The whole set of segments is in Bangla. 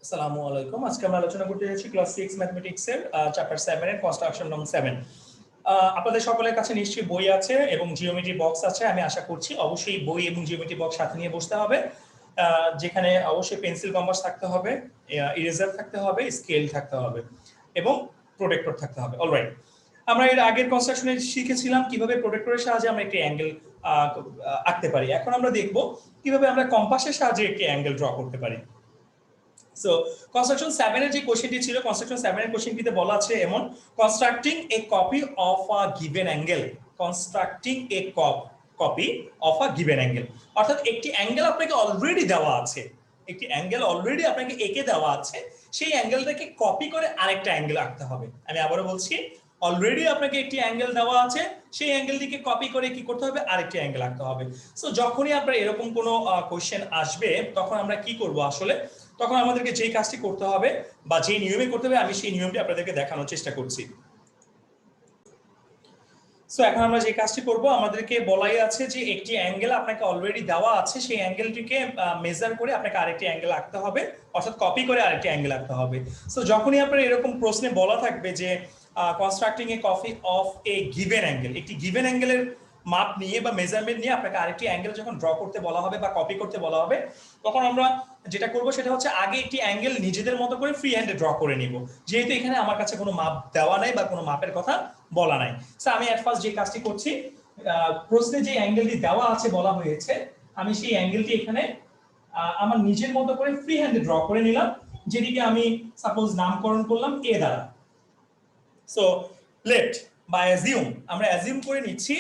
আসসালামু আলাইকুম। আজকে আমরা আলোচনা করতে যাচ্ছি ক্লাস 6 ম্যাথমেটিক্স এর চ্যাপ্টার 7 এর কনস্ট্রাকশন নং 7। আপনাদের সকলের কাছে নিশ্চয়ই বই আছে এবং জিওমেট্রি বক্স আছে। আমি আশা করছি অবশ্যই বই এবং জিওমেট্রি বক্স সাথে নিয়ে বসতে হবে, যেখানে অবশ্যই পেন্সিল কম্পাস থাকতে হবে, ইরেজার থাকতে হবে, স্কেল থাকতে হবে এবং প্রোটেক্টর থাকতে হবে। অলরাইট, আমরা এর আগের কনস্ট্রাকশনে শিখেছিলাম কিভাবে প্রোটেক্টরের সাহায্যে আমরা একটি অ্যাঙ্গেল আঁকতে পারি। এখন আমরা দেখব কিভাবে আমরা কম্পাসের সাহায্যে একটি অ্যাঙ্গেল ড্র করতে পারি। সো কনস্ট্রাকশন 7 এর যে কোশ্চেনটি ছিল, কনস্ট্রাকশন 7 এর কোশ্চেনটিতে বলা আছে এমন: constructing A copy of a given angle. Constructing A copy of a given angle, অর্থাৎ একটি অ্যাঙ্গেল আপনাকে অলরেডি দেওয়া আছে, একটি অ্যাঙ্গেল অলরেডি আপনাকে এঁকে দেওয়া আছে, সেই অ্যাঙ্গেলটাকে কপি করে আরেকটা অ্যাঙ্গেল আঁকতে হবে। আমি আবারও বলছি, অলরেডি আপনাকে একটি অ্যাঙ্গেল দেওয়া আছে, সেই অ্যাঙ্গেলটিকে কপি করে কি করতে হবে, আরেকটি অ্যাঙ্গেল আঁকতে হবে। সো যখনই আপনার এরকম কোনো কোশ্চেন আসবে, তখন আমরা কি করব আসলে, তখন আমাদেরকে যেই কাজটি করতে হবে বা যে নিয়মে করতে হবে, আমি সেই নিয়মটি আপনাদেরকে দেখানোর চেষ্টা করছি। সো এখন আমরা যে কাজটি করব, আমাদেরকে বলাই আছে যে একটি অ্যাঙ্গেল আপনাকে অলরেডি দেওয়া আছে, সেই অ্যাঙ্গেলটিকে মেজার করে আপনাকে আরেকটি অ্যাঙ্গেল আঁকতে হবে, অর্থাৎ কপি করে আরেকটি অ্যাঙ্গেল আঁকতে হবে। সো যখনই আপনার এরকম প্রশ্নে বলা থাকবে যে constructing A copy of a given angle, একটি গিভেন অ্যাঙ্গেলের মাপ নিয়ে বা মেজারমেন্ট নিয়ে আপনাকে আরেকটি অ্যাঙ্গেল যখন ড্র করতে বলা হবে বা কপি করতে বলা হবে, তখন আমরা যেটা করব সেটা হচ্ছে আগে একটি অ্যাঙ্গেল নিজেদের মতো করে ফ্রি হ্যান্ডে ড্র করে নিব, যেহেতু এখানে আমার কাছে কোনো মাপ দেওয়া নাই বা কোনো মাপের কথা বলা নাই। সো আমি এট ফার্স্ট যে কাজটি করছি, প্রশ্নে যে অ্যাঙ্গেলটি দেওয়া আছে বলা হয়েছে, আমি সেই অ্যাঙ্গেলটি এখানে আমার নিজের মতো করে ফ্রি হ্যান্ডে ড্র করে নিলাম, যেটিকে আমি সাপোজ নামকরণ করলাম এ দ্বারা। সো লেট বা অ্যাজিউম, আমরা অ্যাজিউম করে নিচ্ছি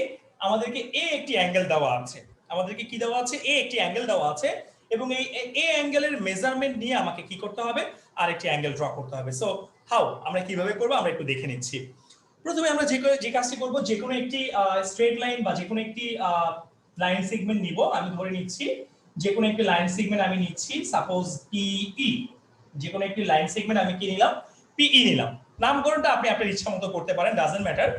আমাদেরকে এ একটি অ্যাঙ্গেল দেওয়া আছে, আমাদেরকে কি দেওয়া আছে, এ একটি অ্যাঙ্গেল দেওয়া আছে, এবং এই এ অ্যাঙ্গেলের মেজারমেন্ট নিয়ে আমাকে কি করতে হবে, আরেকটি অ্যাঙ্গেল ড্র করতে হবে। সো হাউ, আমরা কিভাবে করব আমরা একটু দেখে নিচ্ছি। প্রথমে আমরা যে কাজটি করব, যে কোনো একটি স্ট্রেট লাইন বা যে কোনো একটি লাইন সেগমেন্ট নিব। আমি ধরে নিচ্ছি যে কোনো একটি লাইন সেগমেন্ট আমি নিচ্ছি, সাপোজ পিই। যে কোনো একটি লাইন সেগমেন্ট আমি কি নিলাম, পিই নিলাম। নামকরণটা আপনি আপনার ইচ্ছা মতো করতে পারেন, ডাজন্ট ম্যাটার।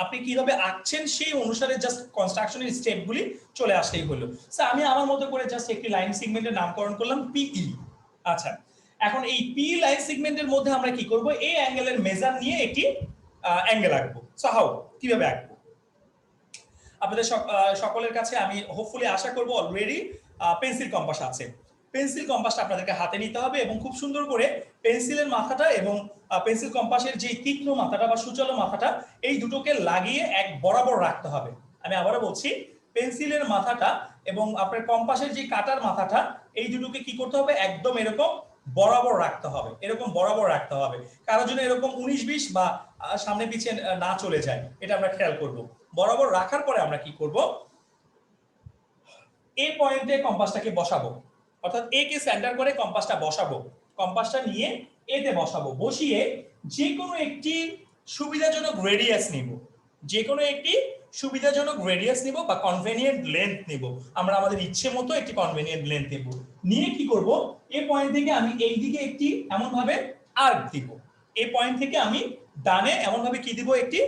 আপনি কিভাবে আঁকছেন সেই অনুসারে জাস্ট কনস্ট্রাকশনের স্টেপগুলি চলে আসলেই হলো। সো আমি আমার মতো করে জাস্ট একটি লাইন সেগমেন্টের নামকরণ করলাম পিই। আচ্ছা, এখন এই পি লাইন সেগমেন্টের মধ্যে আমরা কি করব, এই অ্যাঙ্গেলের মেজার নিয়ে একটি অ্যাঙ্গেল আঁকবো। সো হাউ, কিভাবে আঁকবো? আপনাদের সকলের কাছে আমি হোপফুলি আশা করব অলরেডি পেন্সিল কম্পাস আছে। পেন্সিল কম্পাসটা আপনাদেরকে হাতে নিতে হবে এবং খুব সুন্দর করে পেন্সিলের মাথাটা এবং পেন্সিল কম্পাসের যে তীক্ষ্ণ মাথাটা বা সূচালো মাথাটা, এই দুটোকে লাগিয়ে এক বরাবর রাখতে হবে। আমি আবারও বলছি, পেন্সিলের মাথাটা এবং আপনার কম্পাসের যে কাটার মাথাটা, এই দুটোকে কি করতে হবে, একদম এরকম বরাবর রাখতে হবে, এরকম বরাবর রাখতে হবে, কারোর জন্য এরকম 19-20 বা সামনে পিছিয়ে না চলে যায়, এটা আমরা খেয়াল করব। বরাবর রাখার পরে আমরা কি করব, এ পয়েন্টে কম্পাসটাকে বসাবো, অর্থাৎ এ কে সেন্টার করে কম্পাসটা বসাবো, কম্পাসটা নিয়ে এতে বসাবো, বসিয়ে যে কোনো একটি সুবিধাজনক রেডিয়াস নিব, যে কোনো একটি সুবিধাজনক রেডিয়াস নিব বা কনভেনিয়েন্ট লেন্থ নিব। আমরা আমাদের ইচ্ছে মতো একটি কনভেনিয়েন্ট লেন্থ নেব, নিয়ে কি করব, এই পয়েন্ট থেকে আমি এই দিকে একটি এমন ভাবে আর্ক দিব, এই পয়েন্ট থেকে আমি ডানে এমন ভাবে কি দিব, একটি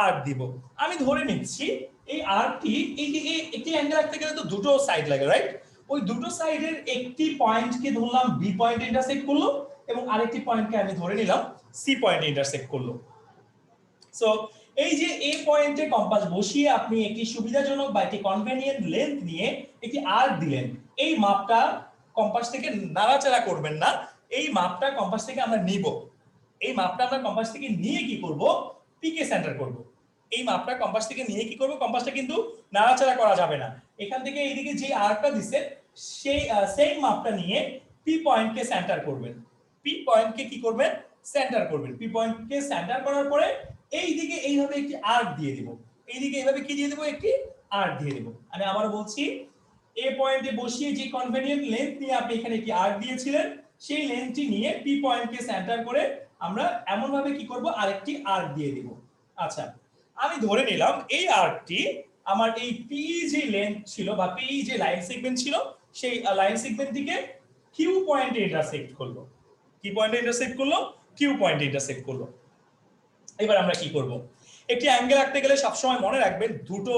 আর্ক দিব। আমি ধরে নিচ্ছি এই আর্কটি, এই যে একটি অ্যাঙ্গেল রাখতে গেলে তো দুটো সাইড লাগে, রাইট? ওই দুটো সাইডের একটি পয়েন্টকে ধরলাম বি পয়েন্টে ইন্টারসেক্ট করলো এবং আরেকটি পয়েন্টকে আমি ধরে নিলাম সি পয়েন্টে ইন্টারসেক্ট করলো। সো এই যে এ পয়েন্টে কম্পাস বসিয়ে আপনি একটি সুবিধাজনক বা একটি কনভেনিয়েন্ট লেন্থ নিয়ে একটি আর্ক দিলেন, এই মাপটা কম্পাস থেকে নাড়াচাড়া করবেন না, এই মাপটা কম্পাস থেকে আমরা নিব, এই মাপটা আমরা কম্পাস থেকে নিয়ে কি করব, পি কে সেন্টার করব। এই মাপটা কম্পাস থেকে নিয়ে কি করব, কম্পাসটা কিন্তু নাড়াচাড়া করা যাবে না, এখান থেকে এইদিকে যে আর্কটা দিছে সেই সেম মাপটা নিয়ে পি পয়েন্টকে সেন্টার করবেন, পি পয়েন্টকে কি করবেন, সেন্টার করবেন। পি পয়েন্টকে সেন্টার করার পরে এই দিকে এইভাবে একটি আর্ক দিয়ে দিব, এইদিকে এইভাবে কি দিয়ে দেব, একটি আর্ক দিয়ে দেব। আমি আবার বলছি, এ পয়েন্টে বসিয়ে যে কনভেনিয়েন্ট লেন্থ নিয়ে আপনি এখানে একটি আর্ক দিয়েছিলেন, সেই লেন্থটি নিয়ে পি পয়েন্টকে সেন্টার করে আমরা এমন ভাবে কি করব, আরেকটি আর্ক দিয়ে দিব। আচ্ছা, আমি ধরে নিলাম এই আর্কটি আমার এই পি যে লেন্থ ছিল বা পি যে লাইন সেগমেন্ট ছিল, সেই লাইন সেগমেন্টটিকে কিউ পয়েন্টে ইন্টারসেক্ট করলো। কি পয়েন্টে ইন্টারসেক্ট করলো, কিউ পয়েন্টে ইন্টারসেক্ট করলো। এবার আমরা কি করব, একটি অ্যাঙ্গেল আঁকতে গেলে সবসময় মনে রাখবেন দুটো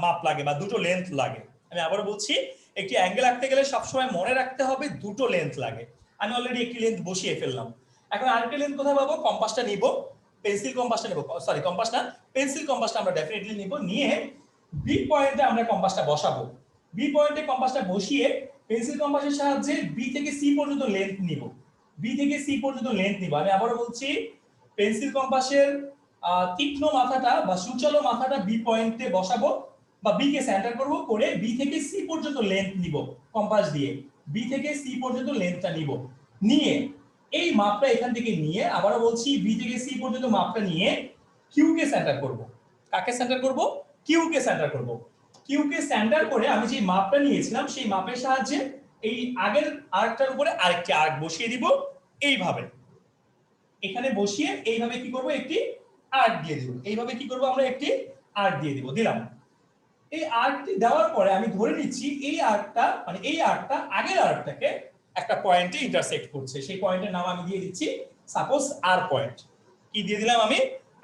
মাপ লাগে বা দুটো লেন্থ লাগে। আমি আবারও বলছি, একটি অ্যাঙ্গেল আঁকতে গেলে সবসময় মনে রাখতে হবে দুটো লেন্থ লাগে। আমি অলরেডি একটি লেন্থ বসিয়ে ফেললাম। এখন আরেকটি লেন্থ কোথায় পাবো? কম্পাসটা নিব, পেন্সিল কম্পাসটা নিব, সরি কম্পাস না, পেন্সিল কম্পাসটা আমরা ডেফিনেটলি নিব, নিয়ে বি পয়েন্টে আমরা কম্পাসটা বসাবো। বি পয়েন্টে কম্পাসটা বসিয়ে পেন্সিল কম্পাসের সাহায্যে বি থেকে সি পর্যন্ত লেন্থ নিব, বি থেকে সি পর্যন্ত লেন্থ নিব। আমি আবারও বলছি, পেন্সিল কম্পাসের তীক্ষ্ণ মাথাটা বা সূচালো মাথাটা বি পয়েন্টে বসাবো বা বি কে সেন্টার করব, করে বি থেকে সি পর্যন্ত লেন্থ নিব কম্পাস দিয়ে, বি থেকে সি পর্যন্ত লেন্থটা নিব, নিয়ে এই মাপটা এখান থেকে নিয়ে, আবারও বলছি বি থেকে সি পর্যন্ত মাপটা নিয়ে কিউ কে সেন্টার করব। কাকে সেন্টার করব? কিউ কে সেন্টার করব। কিউ কে সেন্টার করে আমি যে মাপটা নিয়েছিলাম সেই মাপের সাহায্যে এই আগের আর্কটার উপরে আরেকটি আর্ক বসিয়ে দিব এইভাবে, এখানে বসিয়ে এইভাবে কি করব? একটি আর্ক দিয়ে দিব। এইভাবে কি করব? আমরা একটি আর্ক দিয়ে দিব, দিলাম। এই আর্কটি দেওয়ার পরে আমি ধরে নিচ্ছি এই আর্কটা, মানে এই আর্কটা আগের আর্কটাকে একটা পয়েন্টে ইন্টারসেক্ট করছে। সেই পয়েন্টের নাম আমি দিয়ে দিচ্ছি সাপোজ আর পয়েন্ট। কি দিয়ে দিলাম আমি?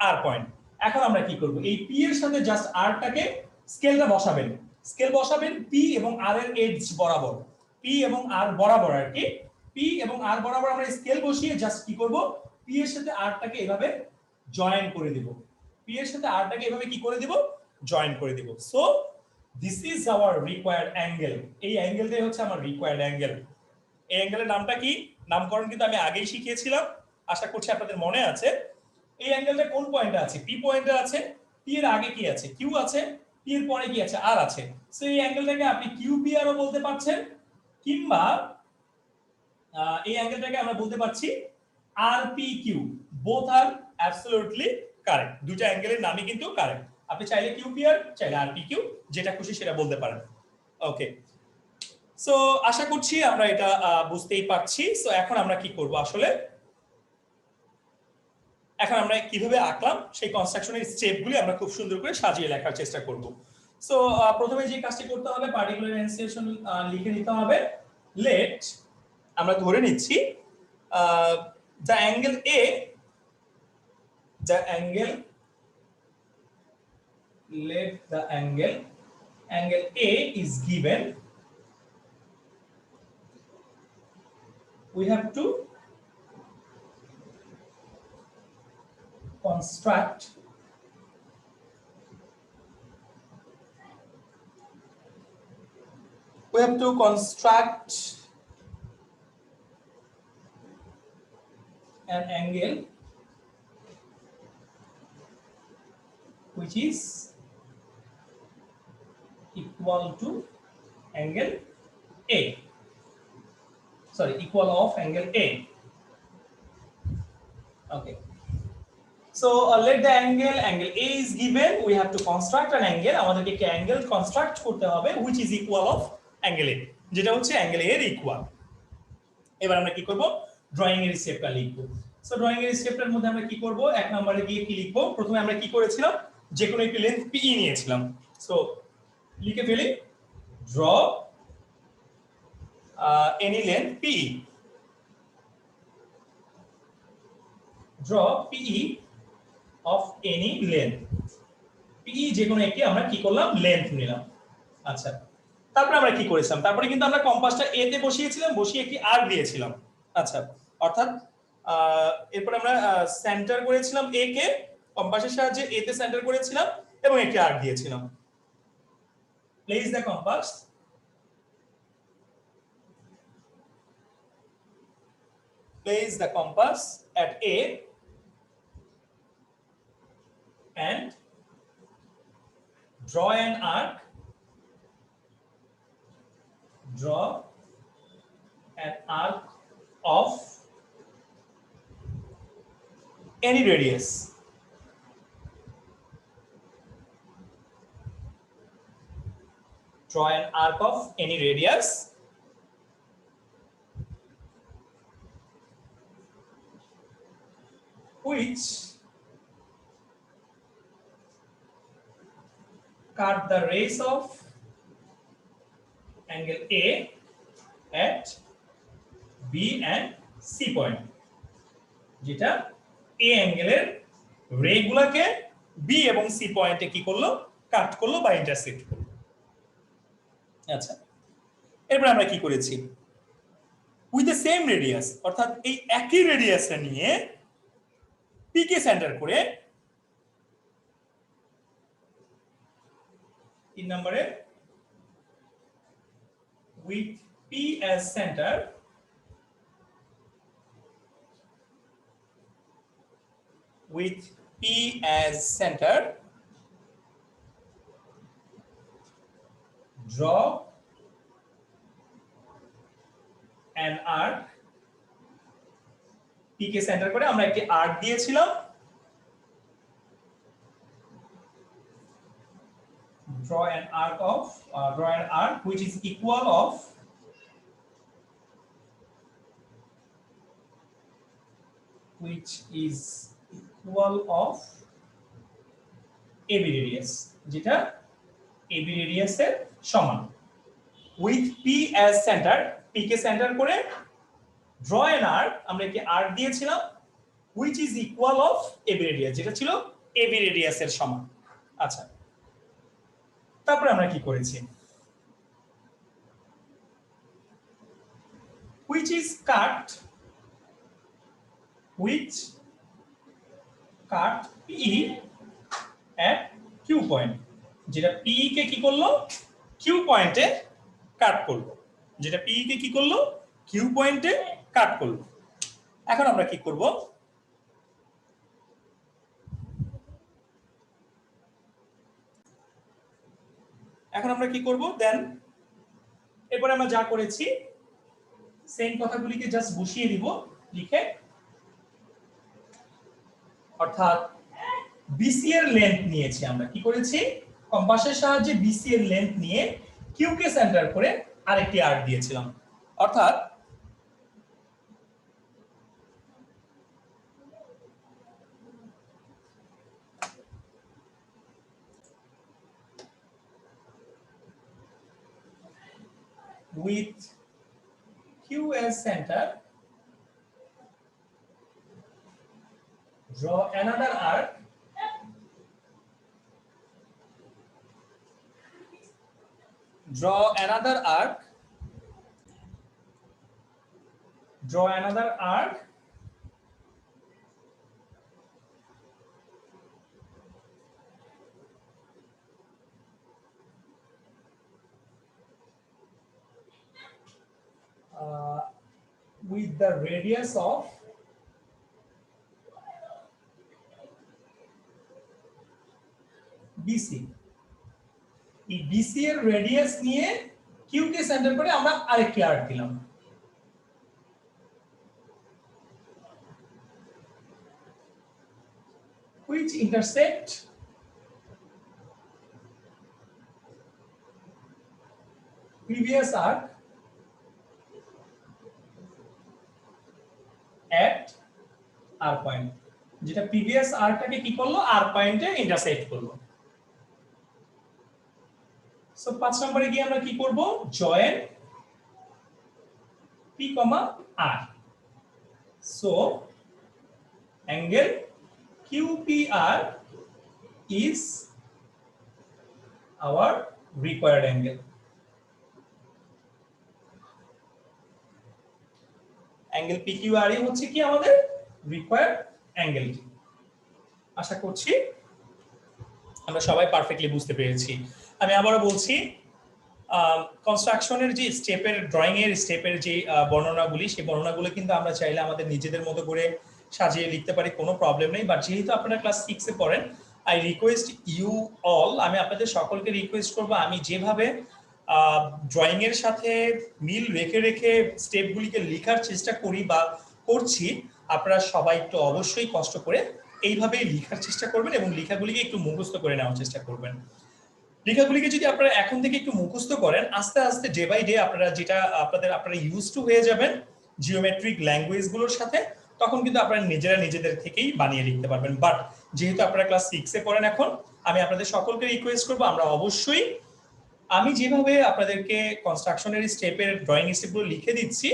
আর পয়েন্ট। এখন আমরা কি করব? এই পি এর সাথে জাস্ট আরটাকে স্কেলটা বসাবেন, স্কেল বসাবেন পি এবং আর এর এডজ বরাবর, পি এবং আর বরাবর আর কি, পি এবং আর বরাবর আমরা স্কেল বসিয়ে জাস্ট কি করব? পি এর সাথে আরটাকে এভাবে জয়েন করে দিব, পি এর সাথে আরটাকে এভাবে কি করে দিব? জয়েন করে দিব। So this is our required angle. এই অ্যাঙ্গেলটাই হচ্ছে আমার রিকোয়ার্ড অ্যাঙ্গেল। এই অ্যাঙ্গেলের নামটা কি? নামকরণ কিন্তু আমি আগেই শিখিয়েছিলাম, আশা করছি আপনাদের মনে আছে। এই অ্যাঙ্গেলটা কোন পয়েন্টে আছে? পি পয়েন্টে আছে। পি এর আগে কি আছে? কিউ আছে। পি এর পরে কি আছে? আর আছে। সো এই অ্যাঙ্গেলটাকে আপনি কিউ পি আর ও বলতে পারছেন, কিংবা এই অ্যাঙ্গেলটাকে আমরা বলতে পারছি আর পি কিউ। বোথ আর অ্যাবসলিউটলি কারেক্ট। দুটো অ্যাঙ্গেলের নামই কিন্তু কারেক্ট। আপনি চাইলে কিউ পি আর, চাইলে আর পি কিউ, যেটা খুশি সেটা বলতে পারেন। ওকে, সো আশা করছি আমরা এটা বুঝতেই পারছি। সো এখন আমরা কি করব আসলে? এখন আমরা কিভাবে আঁকলাম সেই কনস্ট্রাকশনের স্টেপগুলি আমরা খুব সুন্দর করে সাজিয়ে লেখার চেষ্টা করব। সো প্রথমে যে কাজটি করতে হবে, পার্টিকুলার এনসিয়েশন লিখে নিতে হবে। লেট, আমরা ধরে নিচ্ছি the angle A, the angle, let the angle A is given, we have to construct an angle which is equal to angle A, sorry, equal of angle A. Okay, so let the angle A is given, we have to construct an angle, আমাদেরকে একটা অ্যাঙ্গেল কনস্ট্রাক্ট করতে হবে which is equal of angle A, যেটা হচ্ছে অ্যাঙ্গেল A এর ইকুয়াল। এবার আমরা কি করব? ড্রয়িং এর স্টেপটা লিখব। সো ড্রয়িং এর স্টেপটার মধ্যে আমরা কি করব? এক নম্বরে গিয়ে কি লিখব? প্রথমে আমরা কি করেছিলাম? যে কোনো একটি লেন্থ PE নিয়েছিলাম। সো লিখে ফেলি, draw any length PE, draw PE of any length. PE যে কোনো একটি আমরা কি করলাম? লেন্থ নিলাম। আচ্ছা, তারপরে আমরা কি করেছিলাম? তারপরে কিন্তু আমরা কম্পাসটা এ তে বসিয়েছিলাম, বসিয়ে একটি আর্ক দিয়েছিলাম। আচ্ছা, অর্থাৎ এরপর আমরা সেন্টার করেছিলাম এ কে, কম্পাসের সাহায্যে এ তে সেন্টার করেছিলাম এবং একটি আর্ক দিয়েছিলাম। Place the compass, place the compass at A and draw an arc, draw an arc of any radius, draw an arc of any radius which cut the rays of angle A at B and C point, যেটা A অ্যাঙ্গেলের রে গুলাকে B এবং C পয়েন্টে কি করলো? কাট করলো বা ইন্টারসেক্ট করলো। আচ্ছা, এরপর আমরা কি করেছি? উইথ দ্য সেম রেডিয়াস, অর্থাৎ এই একই রেডিয়াসটা নিয়ে পি কে সেন্টার করে 3 নম্বরে with P as center draw an arc, P K centre করে আমরা একটি আর্ক দিয়েছিলাম, draw an arc which is equal of AB radius, যেটা AB radius এর সমান। with P as center, P K centre করে draw an arc, আমরা একটি আর্ক দিয়েছিলাম which is equal of AB radius, যেটা ছিল AB radius এর সমান। আচ্ছা, তারপরে আমরা কি করেছি, which cut P at Q point, যেটা P কে কি করলো, Q পয়েন্টে কাট করলো, যেটা P কে কি করলো, Q পয়েন্টে কাট করলো। এখন আমরা কি করব, দেন এরপরে আমরা যা করেছি সেম কথাগুলিকে জাস্ট বসিয়ে দিব লিখে, অর্থাৎ বিসি এর লেন্থ নিয়েছি আমরা, কি করেছি, কম্পাসের সাহায্যে বিসি এর লেন্থ নিয়ে কিউ কে সেন্টার করে আরেকটি আর্ক দিয়েছিলাম, অর্থাৎ with Q as center, draw another arc with the radius of BC, এই BC এর রেডিয়াস নিয়ে Q কে সেন্টার করে আমরা আরেকটি আর্ক দিলাম, which intersect previous arc at R point, যেটা প্রিভিয়াস আর্কটাকে কি করলো, R পয়েন্টে ইন্টারসেক্ট করলো। সো 5 নম্বরে গিয়ে আমরা কি করব, join P, R, so angle QPR is our required angle, angle PQR হচ্ছে কি আমাদের রিকোয়ার্ড অ্যাঙ্গেলটি। আশা করছি আমরা সবাই পারফেক্টলি বুঝতে পেরেছি। আমি আবারও বলছি, কনস্ট্রাকশনের যে স্টেপের, ড্রয়িং এর স্টেপের যে বর্ণনাগুলি, সেই বর্ণনাগুলো কিন্তু আমরা চাইলে আমাদের নিজেদের মতো করে সাজিয়ে লিখতে পারি, কোনো প্রবলেম নেই। বাট যেহেতু আপনারা ক্লাস 6 এ পড়েন, আই রিকোয়েস্ট ইউ অল, আমি আপনাদের সকলকে রিকোয়েস্ট করব, আমি যেভাবে ড্রয়িং এর সাথে মিল রেখে রেখে স্টেপগুলিকে লেখার চেষ্টা করি বা করছি, আপনারা সবাই একটু অবশ্যই কষ্ট করে এইভাবেই লেখার চেষ্টা করবেন এবং লেখাগুলিকে একটু মুখস্থ করে নেওয়ার চেষ্টা করবেন। লেখাগুলিকে যদি আপনারা এখন থেকে একটু মুখস্থ করেন, আস্তে আস্তে ডে বাই ডে আপনারা যেটা আপনারা ইউজ টু হয়ে যাবেন জিওমেট্রিক ল্যাঙ্গুয়েজ গুলোর সাথে, তখন কিন্তু আপনারা নিজেদের থেকেই বানিয়ে লিখতে পারবেন। বাট যেহেতু আপনারা ক্লাস 6 এ পড়েন এখন, আমি আপনাদের সকলকে রিকোয়েস্ট করব, আমরা অবশ্যই আমি যেভাবে আপনাদেরকে কনস্ট্রাকশনের স্টেপের ড্রয়িং স্টেপগুলো লিখে দিচ্ছি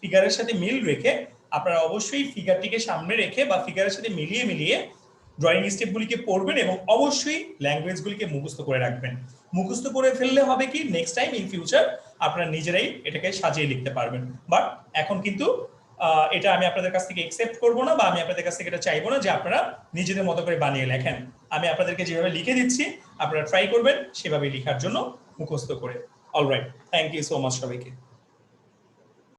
ফিগারের সাথে মিল রেখে, আপনারা অবশ্যই ফিগারটিকে সামনে রেখে বা ফিগারের সাথে মিলিয়ে ড্রয়িং স্টেপগুলিকে পড়বেন এবং অবশ্যই ল্যাঙ্গুয়েজগুলিকে মুখস্থ করে রাখবেন। মুখস্থ করে ফেললে হবে কি, নেক্সট টাইম ইন ফিউচার আপনারা নিজেরাই এটাকে সাজিয়ে লিখতে পারবেন। বাট এখন কিন্তু এটা আমি আপনাদের কাছ থেকে একসেপ্ট করবো না, বা আমি আপনাদের কাছ থেকে এটা চাইবো না যে আপনারা নিজেদের মতো করে বানিয়ে লেখেন। আমি আপনাদেরকে যেভাবে লিখে দিচ্ছি আপনারা ট্রাই করবেন সেভাবে লেখার জন্য, মুখস্থ করে। Alright, thank you so much সবাইকে।